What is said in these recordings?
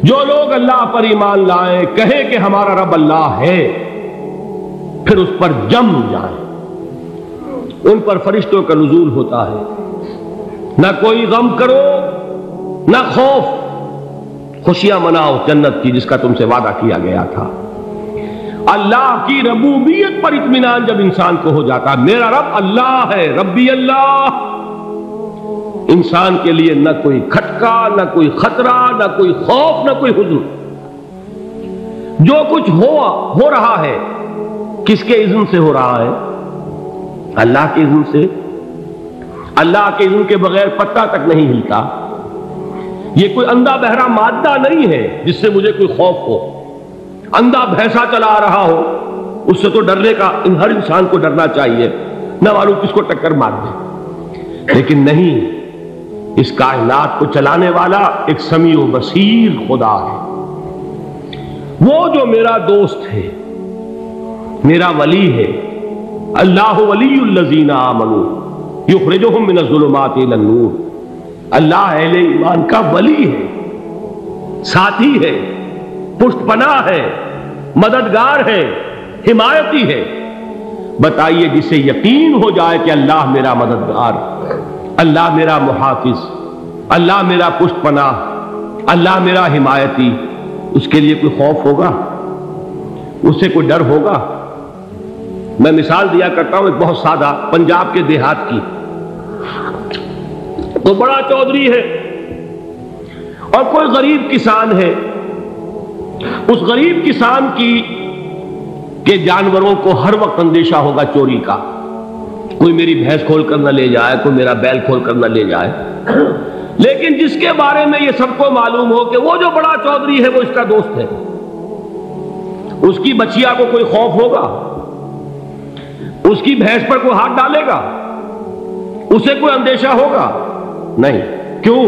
جو لوگ اللہ پر ایمان لائیں، کہیں کہ ہمارا رب اللہ ہے، پھر اس پر جم جائیں، ان پر فرشتوں کا نزول ہوتا ہے۔ نہ کوئی غم کرو نہ خوف، خوشیاں مناؤ جنت کی جس کا تم سے وعدہ کیا گیا تھا۔ اللہ کی ربوبیت پر اطمینان جب انسان کو ہو جاتا، میرا رب اللہ ہے، ربی اللہ، انسان کے لیے نہ کوئی کھٹکا، نہ کوئی خطرہ، نہ کوئی خوف، نہ کوئی حزن۔ جو کچھ ہو رہا ہے کس کے اذن سے ہو رہا ہے؟ اللہ کے اذن سے۔ اللہ کے اذن کے بغیر پتہ تک نہیں ہلتا۔ یہ کوئی اندھا بہرا مادہ نہیں ہے جس سے مجھے کوئی خوف ہو۔ اندھا بھینسا چلا آ رہا ہو اس سے تو ڈرنے کا ہر انسان کو ڈرنا چاہیے، نہ معلوم کس کو ٹکر مار دے۔ لیکن نہیں، اس کائنات کو چلانے والا ایک سمیع و بصیر خدا ہے، وہ جو میرا دوست ہے، میرا ولی ہے۔ اللہ ولی الذین آمنوا یخرجہم من الظلمات الی النور۔ اللہ اہل ایمان کا ولی ہے، ساتھی ہے، پشت پناہ ہے، مددگار ہے، حمایتی ہے۔ بتائیے جسے یقین ہو جائے کہ اللہ میرا مددگار، اللہ میرا محافظ، اللہ میرا پشت پناہ، اللہ میرا حمایتی، اس کے لیے کوئی خوف ہوگا؟ اس سے کوئی ڈر ہوگا؟ میں مثال دیا کرتا ہوں ایک بہت سادہ، پنجاب کے دیہات کی۔ تو بڑا چودھری ہے اور کوئی غریب کسان ہے۔ اس غریب کسان کے جانوروں کو ہر وقت اندیشہ ہوگا چوری کا، کوئی میری بھینس کھول کر نہ لے جائے، کوئی میرا بیل کھول کر نہ لے جائے۔ لیکن جس کے بارے میں یہ سب کو معلوم ہو کہ وہ جو بڑا چودھری ہے وہ اس کا دوست ہے، اس کی بچیا کو کوئی خوف ہوگا؟ اس کی بھینس پر کوئی ہاتھ ڈالے گا؟ اسے کوئی اندیشہ ہوگا؟ نہیں۔ کیوں؟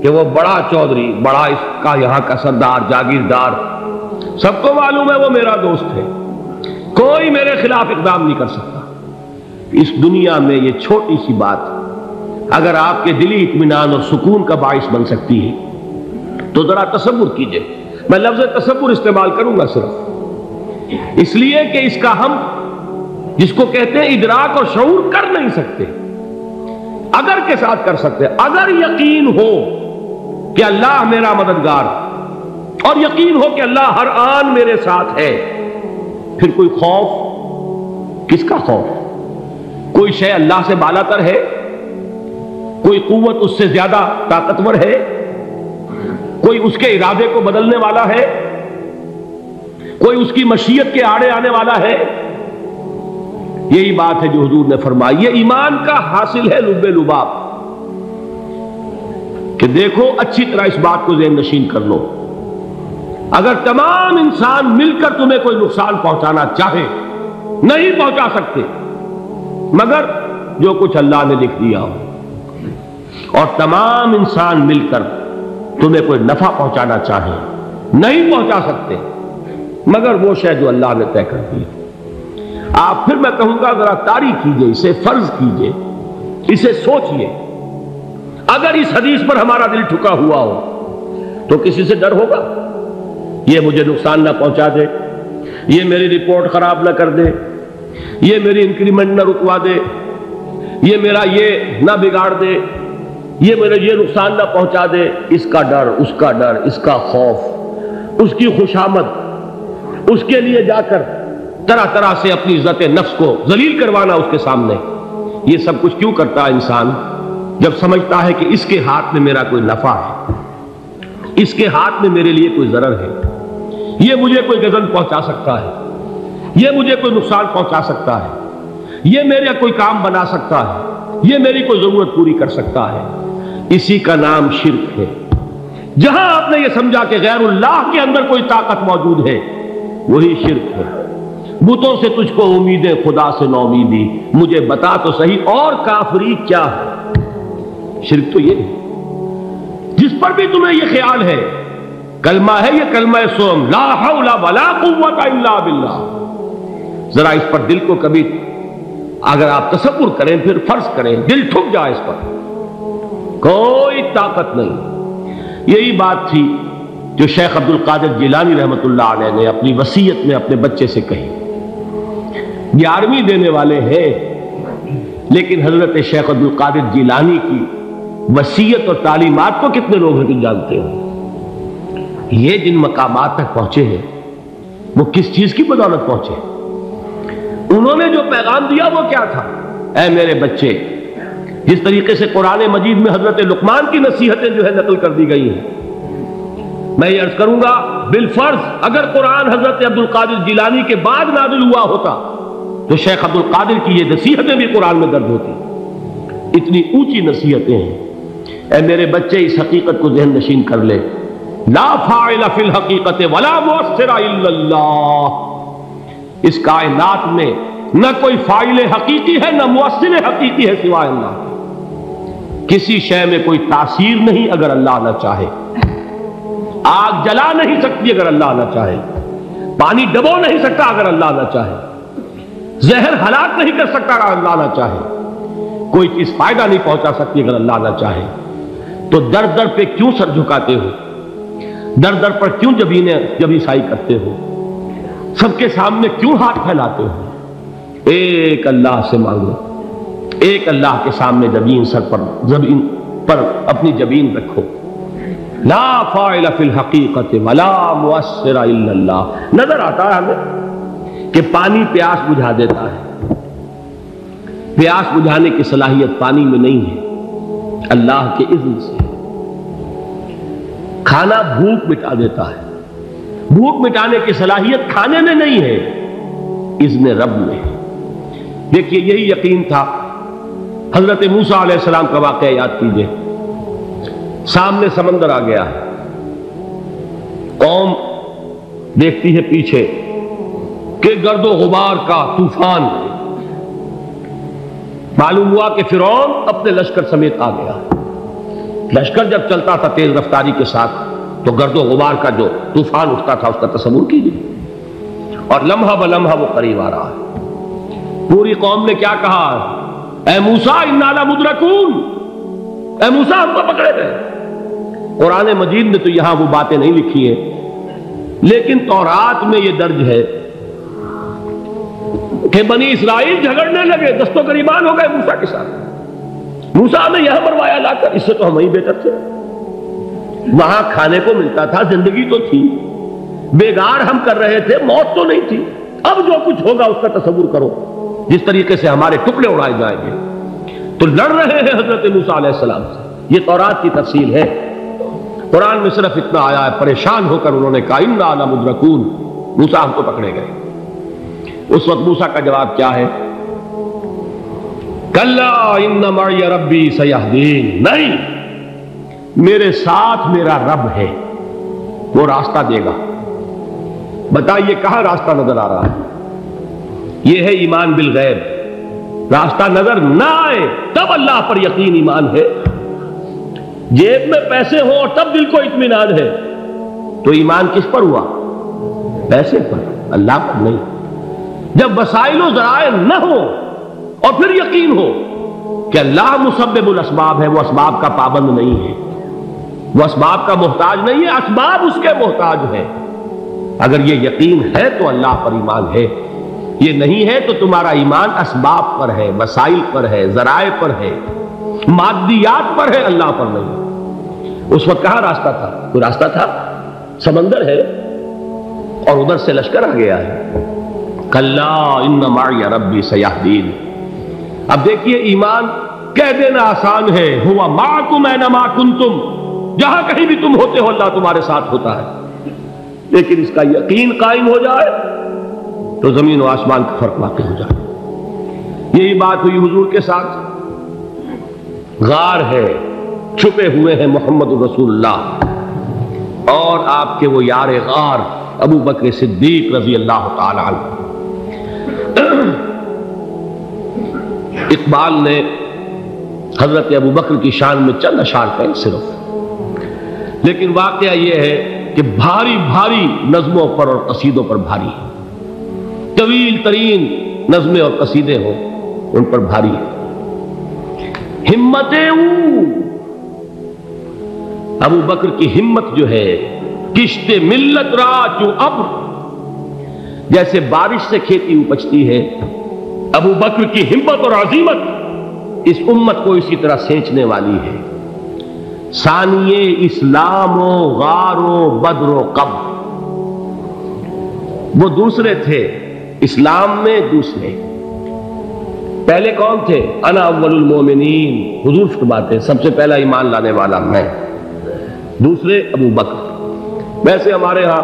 کہ وہ بڑا چودھری، بڑا اس کا یہاں کا سردار، جاگیردار، سب کو معلوم ہے وہ میرا دوست ہے، کوئی میرے خلاف اقدام نہیں کر سکتا۔ اس دنیا میں یہ چھوٹی سی بات اگر آپ کے دلی اطمینان اور سکون کا باعث بن سکتی ہے تو ذرا تصور کیجئے۔ میں لفظ تصور استعمال کروں گا صرف اس لیے کہ اس کا ہم جس کو کہتے ہیں ادراک اور شعور کر نہیں سکتے، اگر کے ساتھ کر سکتے۔ اگر یقین ہو کہ اللہ میرا مددگار اور یقین ہو کہ اللہ ہر آن میرے ساتھ ہے، پھر کوئی خوف؟ کس کا خوف؟ کوئی شے اللہ سے بالا تر ہے؟ کوئی قوت اس سے زیادہ طاقتور ہے؟ کوئی اس کے ارادے کو بدلنے والا ہے؟ کوئی اس کی مشیت کے آڑے آنے والا ہے؟ یہی بات ہے جو حضور نے فرمائی۔ یہ ایمان کا حاصل ہے لب لباب، کہ دیکھو اچھی طرح اس بات کو ذہن نشین کر لو، اگر تمام انسان مل کر تمہیں کوئی نقصان پہنچانا چاہے نہیں پہنچا سکتے، مگر جو کچھ اللہ نے لکھ دیا ہو، اور تمام انسان مل کر تمہیں کوئی نفع پہنچانا چاہے نہیں پہنچا سکتے، مگر وہ شے جو اللہ نے طے کر دی۔ آپ پھر میں کہوں گا ذرا طاری کیجئے، اسے فرض کیجئے، اسے سوچئے۔ اگر اس حدیث پر ہمارا دل ٹھکا ہوا ہو تو کسی سے ڈر ہوگا؟ یہ مجھے نقصان نہ پہنچا دے، یہ میری رپورٹ خراب نہ کر دے، یہ میری انکریمنٹ نہ رکوا دے، یہ میرا یہ نہ بگاڑ دے، یہ میرے یہ نقصان نہ پہنچا دے۔ اس کا ڈر، اس کا ڈر، اس کا خوف، اس کی خوشامد، اس کے لیے جا کر طرح طرح سے اپنی عزت نفس کو ذلیل کروانا اس کے سامنے، یہ سب کچھ کیوں کرتا ہے انسان؟ جب سمجھتا ہے کہ اس کے ہاتھ میں میرا کوئی نفع ہے، اس کے ہاتھ میں میرے لیے کوئی ضرر ہے، یہ مجھے کوئی غضب پہنچا سکتا ہے، یہ مجھے کوئی نقصان پہنچا سکتا ہے، یہ میرا کوئی کام بنا سکتا ہے، یہ میری کوئی ضرورت پوری کر سکتا ہے، اسی کا نام شرک ہے۔ جہاں آپ نے یہ سمجھا کہ غیر اللہ کے اندر کوئی طاقت موجود ہے، وہی شرک ہے۔ بتوں سے تجھ کو امیدیں، خدا سے نومیدی، مجھے بتا تو صحیح اور کافری کیا ہے؟ شرک تو یہ ہے۔ جس پر بھی تمہیں یہ خیال ہے، کلمہ ہے یہ کلمہ سوم، لا حول ولا قوت الا باللہ، ذرا اس پر دل کو کبھی اگر آپ تصور کریں، پھر فرض کریں، دل ٹھک جائے اس پر، کوئی طاقت نہیں۔ یہی بات تھی جو شیخ عبد القادر جیلانی رحمۃ اللہ علیہ نے اپنی وصیت میں اپنے بچے سے کہی. 11ویں دینے والے ہیں، لیکن حضرت شیخ عبد القادر جیلانی کی وصیت اور تعلیمات کو کتنے لوگ ہیں تم جانتے ہو؟ یہ جن مقامات تک پہنچے ہیں وہ کس چیز کی بدولت پہنچے؟ انہوں نے جو پیغام دیا وہ کیا تھا؟ اے میرے بچے، جس طریقے سے قرآن مجید میں حضرت لقمان کی نصیحتیں جو ہے نقل کر دی گئی ہیں، میں یہ عرض کروں گا بالفرض اگر قرآن حضرت عبد القادر جیلانی کے بعد نازل ہوا ہوتا تو شیخ عبد القادر کی یہ نصیحتیں بھی قرآن میں درج ہوتی. اتنی اونچی نصیحتیں ہیں. اے میرے بچے، اس حقیقت کو ذہن نشین کر لے، لا فاعل فی الحقیقت ولا مؤثر الا اللہ. اس کائنات میں نہ کوئی فاعل حقیقی ہے نہ مؤثر حقیقی ہے سوائے اللہ. کسی شے میں کوئی تاثیر نہیں اگر اللہ نہ چاہے. آگ جلا نہیں سکتی اگر اللہ نہ چاہے. پانی ڈبو نہیں سکتا اگر اللہ نہ چاہے. زہر ہلاک نہیں کر سکتا اگر اللہ نہ چاہے. کوئی چیز فائدہ نہیں پہنچا سکتی اگر اللہ نہ چاہے. تو در در پہ کیوں سر جھکاتے ہو؟ در در پر کیوں جبیں سائی کرتے ہو؟ سب کے سامنے کیوں ہاتھ پھیلاتے ہو؟ ایک اللہ سے مانگو، ایک اللہ کے سامنے زمین پر اپنی جبین رکھو. لا فاعل فی الحقیقت ولا مؤثر الا اللہ. نظر آتا ہے ہمیں کہ پانی پیاس بجھا دیتا ہے. پیاس بجھانے کی صلاحیت پانی میں نہیں ہے، اللہ کے اذن سے. کھانا بھوک مٹا دیتا ہے. بھوک مٹانے کی صلاحیت کھانے میں نہیں ہے، اذن رب میں ہے. دیکھیے یہی یقین تھا. حضرت موسیٰ علیہ السلام کا واقعہ یاد کیجئے. سامنے سمندر آ گیا ہے، قوم دیکھتی ہے پیچھے کہ گرد و غبار کا طوفان. معلوم ہوا کہ فرعون اپنے لشکر سمیت آ گیا. لشکر جب چلتا تھا تیز رفتاری کے ساتھ تو گرد و غبار کا جو طوفان اٹھتا تھا اس کا تصور کیجیے. اور لمحہ بلمحہ وہ قریب آ رہا ہے. پوری قوم نے کیا کہا؟ اے موسیٰ انا لمدرکون، اے موسیٰ ہم کو پکڑے گئے. قرآن مجید میں تو یہاں وہ باتیں نہیں لکھی ہیں، لیکن تورات میں یہ درج ہے کہ بنی اسرائیل جھگڑنے لگے، دست و گریبان ہو گئے موسیٰ کے ساتھ. موسیٰ نے یہاں مروایا لا کر، اس سے تو ہم ہی بہتر تھے. وہاں کھانے کو ملتا تھا، زندگی تو تھی، بیگار ہم کر رہے تھے، موت تو نہیں تھی. اب جو کچھ ہوگا اس کا تصور کرو، جس طریقے سے ہمارے ٹکڑے اڑائے جائیں گے. تو لڑ رہے ہیں حضرت موسیٰ علیہ السلام سے. یہ تورات کی تفصیل ہے. قرآن میں صرف اتنا آیا ہے، پریشان ہو کر انہوں نے کہا انا لمدرکون، موسیٰ ہم کو پکڑے گئے. اس وقت موسیٰ کا جواب کیا ہے؟ کلا ان معی ربی سیہدین. نہیں، میرے ساتھ میرا رب ہے، وہ راستہ دے گا. بتائیے کہاں راستہ نظر آ رہا ہے؟ یہ ہے ایمان بالغیب. راستہ نظر نہ آئے تب اللہ پر یقین ایمان ہے. جیب میں پیسے ہوں اور تب دل کو اطمینان ہے تو ایمان کس پر ہوا؟ پیسے پر، اللہ پر نہیں. جب وسائل و ذرائع نہ ہو اور پھر یقین ہو کہ اللہ مسبب الاسباب ہے، وہ اسباب کا پابند نہیں ہے، وہ اسباب کا محتاج نہیں ہے، اسباب اس کے محتاج ہے. اگر یہ یقین ہے تو اللہ پر ایمان ہے. یہ نہیں ہے تو تمہارا ایمان اسباب پر ہے، وسائل پر ہے، ذرائع پر ہے، مادیات پر ہے، اللہ پر نہیں. اس وقت کہاں راستہ تھا؟ کوئی راستہ تھا؟ سمندر ہے اور ادھر سے لشکر آ گیا ہے. کلا ان معی ربی سیہدین. اب دیکھیے ایمان کہہ دینا آسان ہے، ہوا معکم اینما کنتم، جہاں کہیں بھی تم ہوتے ہو اللہ تمہارے ساتھ ہوتا ہے. لیکن اس کا یقین قائم ہو جائے تو زمین و آسمان کا فرق واقع ہو جائے. یہی بات ہوئی حضور کے ساتھ. غار ہے، چھپے ہوئے ہیں محمد رسول اللہ اور آپ کے وہ یار غار ابو بکر صدیق رضی اللہ تعالی عنہ. اقبال نے حضرت ابو بکر کی شان میں چند اشعار کہیں صرف، لیکن واقعہ یہ ہے کہ بھاری بھاری نظموں پر اور قصیدوں پر بھاری ہے. طویل ترین نظمیں اور قصیدے ہوں ان پر بھاری ہے. ہمتیں ابو بکر کی ہمت جو ہے کشت ملت را چو ابر، جیسے بارش سے کھیتی اپجتی ہے، ابو بکر کی ہمت اور عزیمت اس امت کو اسی طرح سینچنے والی ہے۔ ثانیے اسلام و غار و بدر و قبر، وہ دوسرے تھے اسلام میں، دوسرے پہلے کون تھے؟ انا اول المومنین، حضور فرماتے ہیں سب سے پہلا ایمان لانے والا میں، دوسرے ابو بکر۔ ویسے ہمارے ہاں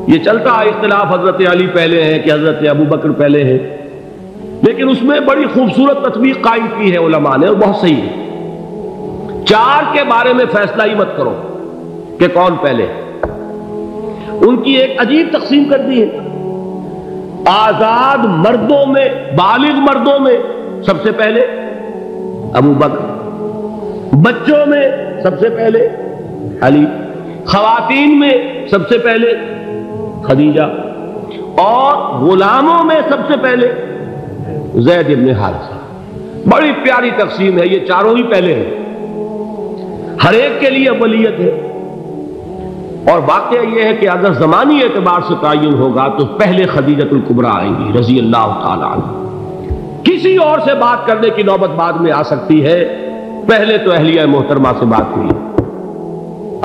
یہ چلتا ہے اختلاف، حضرت علی پہلے ہیں کہ حضرت ابو بکر پہلے ہیں، لیکن اس میں بڑی خوبصورت تطبیق قائم کی ہے علماء نے، اور بہت صحیح ہے۔ چار کے بارے میں فیصلہ ہی مت کرو کہ کون پہلے، ان کی ایک عجیب تقسیم کر دی ہے۔ آزاد مردوں میں، بالغ مردوں میں سب سے پہلے ابو بکر، بچوں میں سب سے پہلے علی، خواتین میں سب سے پہلے خدیجہ، اور غلاموں میں سب سے پہلے زید بن حارثہ۔ بڑی پیاری تقسیم ہے، یہ چاروں ہی پہلے ہیں، ہر ایک کے لیے اولیت ہے۔ اور واقعہ یہ ہے کہ اگر زمانی اعتبار سے تعین ہوگا تو پہلے خدیجۃ الکبریٰ آئیں گی رضی اللہ تعالی عنہ، کسی اور سے بات کرنے کی نوبت بعد میں آ سکتی ہے، پہلے تو اہلیہ محترمہ سے بات ہوئی،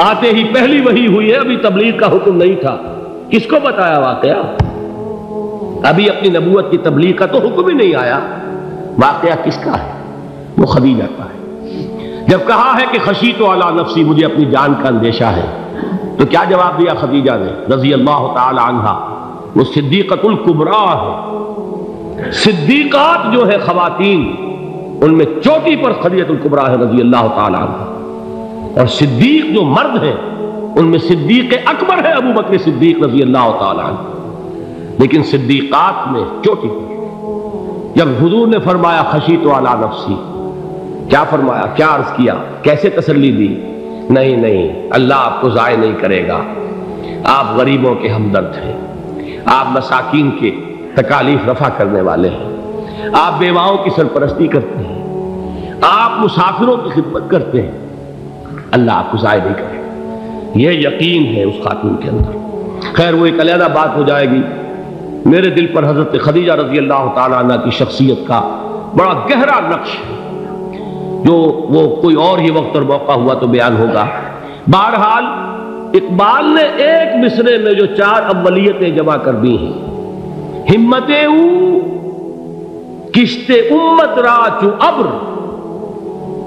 آتے ہی پہلی وحی ہوئی ہے، ابھی تبلیغ کا حکم نہیں تھا۔ کس کو بتایا واقعہ؟ ابھی اپنی نبوت کی تبلیغ کا تو حکم ہی نہیں آیا، واقعہ کس کا ہے؟ وہ خدیجہ کا ہے۔ جب کہا ہے کہ خشیت علی نفسی، مجھے اپنی جان کا اندیشہ ہے، تو کیا جواب دیا خدیجہ نے رضی اللہ تعالی عنہا؟ وہ صدیقۃ الکبریٰ ہے، صدیقات جو ہے خواتین ان میں چوٹی پر خدیجۃ الکبریٰ ہے رضی اللہ تعالی عنہا، اور صدیق جو مرد ہیں ان میں صدیق اکبر ہے ابو بکر صدیق رضی اللہ تعالی عنہ، لیکن صدیقات میں چوٹی پر۔ جب حضور نے فرمایا خشیت علی نفسی، کیا فرمایا، کیا عرض کیا، کیسے تسلی دی؟ نہیں نہیں، اللہ آپ کو ضائع نہیں کرے گا، آپ غریبوں کے ہمدرد ہیں، آپ مساکین کے تکالیف رفع کرنے والے ہیں، آپ بیواؤں کی سرپرستی کرتے ہیں، آپ مسافروں کی خدمت کرتے ہیں، اللہ آپ کو ضائع نہیں کرے گا۔ یہ یقین ہے اس خاتون کے اندر۔ خیر وہ ایک علیحدہ بات ہو جائے گی۔ میرے دل پر حضرت خدیجہ رضی اللہ تعالیٰ عنہ کی شخصیت کا بڑا گہرا نقش ہے، جو وہ کوئی اور ہی وقت اور موقع ہوا تو بیان ہوگا۔ بہرحال اقبال نے ایک مصرے میں جو چار اولیتیں جمع کر دی ہیں، ہمت او کشت امت را چو ابر،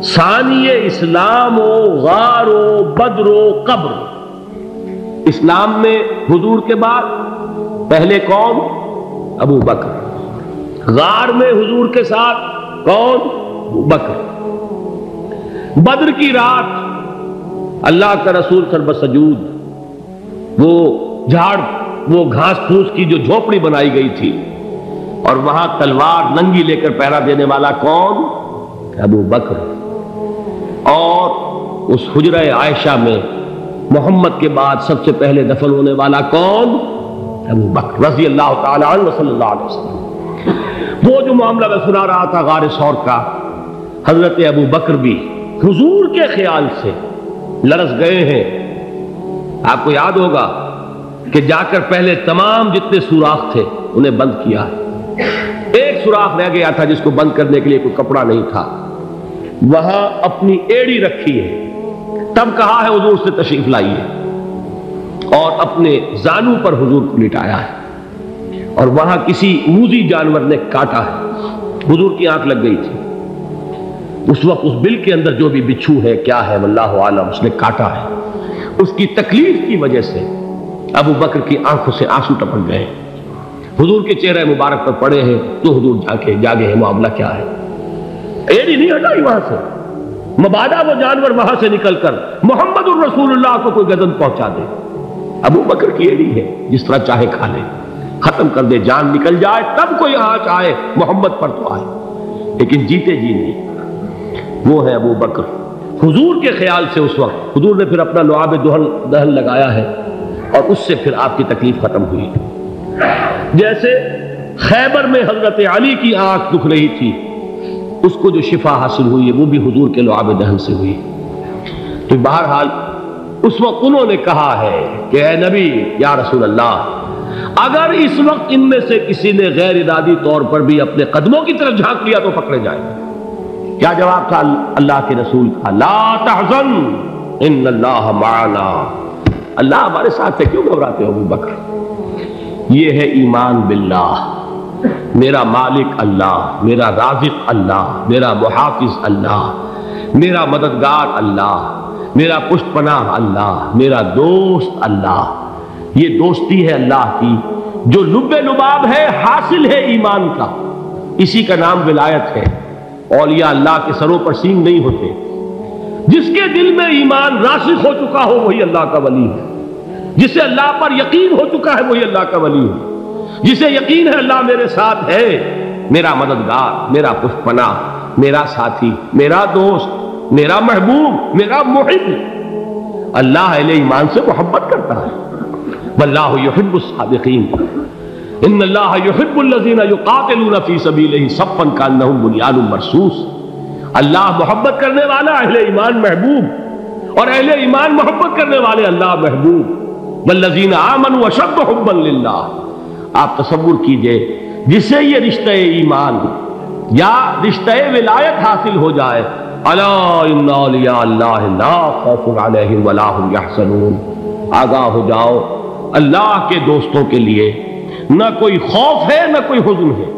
ثانی اسلام و غار و بدر و قبر۔ اسلام میں حضور کے بعد پہلے کون؟ ابو بکر۔ غار میں حضور کے ساتھ کون؟ ابو بکر۔ بدر کی رات اللہ کا رسول سر بسجود، وہ جھاڑ، وہ گھاس پھوس کی جو جھوپڑی بنائی گئی تھی، اور وہاں تلوار ننگی لے کر پہرا دینے والا کون؟ ابو بکر۔ اور اس حجرہ عائشہ میں محمد کے بعد سب سے پہلے دفن ہونے والا کون؟ ابو بکر رضی اللہ تعالی عنہ صلی اللہ علیہ وسلم۔ وہ جو معاملہ میں سنا رہا تھا غار ثور کا، حضرت ابو بکر بھی حضور کے خیال سے لرز گئے ہیں۔ آپ کو یاد ہوگا کہ جا کر پہلے تمام جتنے سوراخ تھے انہیں بند کیا ہے، ایک سوراخ رہ گیا تھا جس کو بند کرنے کے لیے کوئی کپڑا نہیں تھا، وہاں اپنی ایڑی رکھی ہے، تب کہا ہے حضور سے تشریف لائیے، اور اپنے زانو پر حضور کو لٹایا ہے، اور وہاں کسی موذی جانور نے کاٹا ہے، حضور کی آنکھ لگ گئی تھی، اس وقت اس بل کے اندر جو بھی بچھو ہے کیا ہے واللہ عالم، اس نے کاٹا ہے، اس کی تکلیف کی وجہ سے ابو بکر کی آنکھوں سے آنسو ٹپک گئے، حضور کے چہرے مبارک پر پڑے ہیں، تو حضور جاگے ہیں، معاملہ کیا ہے؟ ایڑی نہیں ہٹائی وہاں سے، مبادا وہ جانور وہاں سے نکل کر محمد الرسول اللہ کو کوئی گزن پہنچا دے، ابو بکر کی ایڑی ہے، جس طرح چاہے کھا لے، ختم کر دے، جان نکل جائے تب کوئی آنچ آئے، محمد پر تو آئے، لیکن جیتے جی نہیں۔ وہ ہے ابو بکر حضور کے خیال سے۔ اس وقت حضور نے پھر اپنا لعاب دہن لگایا ہے، اور اس سے پھر آپ کی تکلیف ختم ہوئی۔ جیسے خیبر میں حضرت علی کی آنکھ دکھ رہی تھی، اس کو جو شفا حاصل ہوئی ہے وہ بھی حضور کے لعاب دہن سے ہوئی۔ تو بہرحال اس وقت انہوں نے کہا ہے کہ اے نبی یا رسول اللہ، اگر اس وقت ان میں سے کسی نے غیر ارادی طور پر بھی اپنے قدموں کی طرف جھانک لیا تو پکڑے جائیں گے۔ کیا جواب تھا اللہ کے رسول کا؟ لا تحزن ان اللہ معنا، اللہ ہمارے ساتھ ہے، کیوں گھبراتے ہو ابو بکر؟ یہ ہے ایمان باللہ، میرا مالک اللہ، میرا رازق اللہ، میرا محافظ اللہ، میرا مددگار اللہ، میرا پشت پناہ اللہ، میرا دوست اللہ۔ یہ دوستی ہے اللہ کی جو لب لباب ہے، حاصل ہے ایمان کا، اسی کا نام ولایت ہے۔ اولیاء اللہ کے سروں پر سینگ نہیں ہوتے، جس کے دل میں ایمان راسخ ہو چکا ہو وہی اللہ کا ولی ہے، جسے اللہ پر یقین ہو چکا ہے وہی اللہ کا ولی ہے، جسے یقین ہے اللہ میرے ساتھ ہے، میرا مددگار، میرا پشت پناہ، میرا ساتھی، میرا دوست، میرا محبوب، میرا محب۔ اللہ اہل ایمان سے محبت کرتا ہے۔ واللہ یحب الصادقین، ان اللہ یحب الذین یقاتلون فی سبیلہ صفا کانہم بنیان مرصوص۔ اللہ محبت کرنے والا، اہل ایمان محبوب، اور اہل ایمان محبت کرنے والے اللہ محبوب۔ والذین آمنوا اشد حبا للہ۔ آپ تصور کیجئے جسے یہ رشتہ ایمان یا رشتہ ولایت حاصل ہو جائے، الا ان اولیاء اللہ لا خوف علیہم ولا هم یحزنون، آگاہ ہو جاؤ اللہ کے دوستوں کے لیے نہ کوئی خوف ہے نہ کوئی حزن ہے۔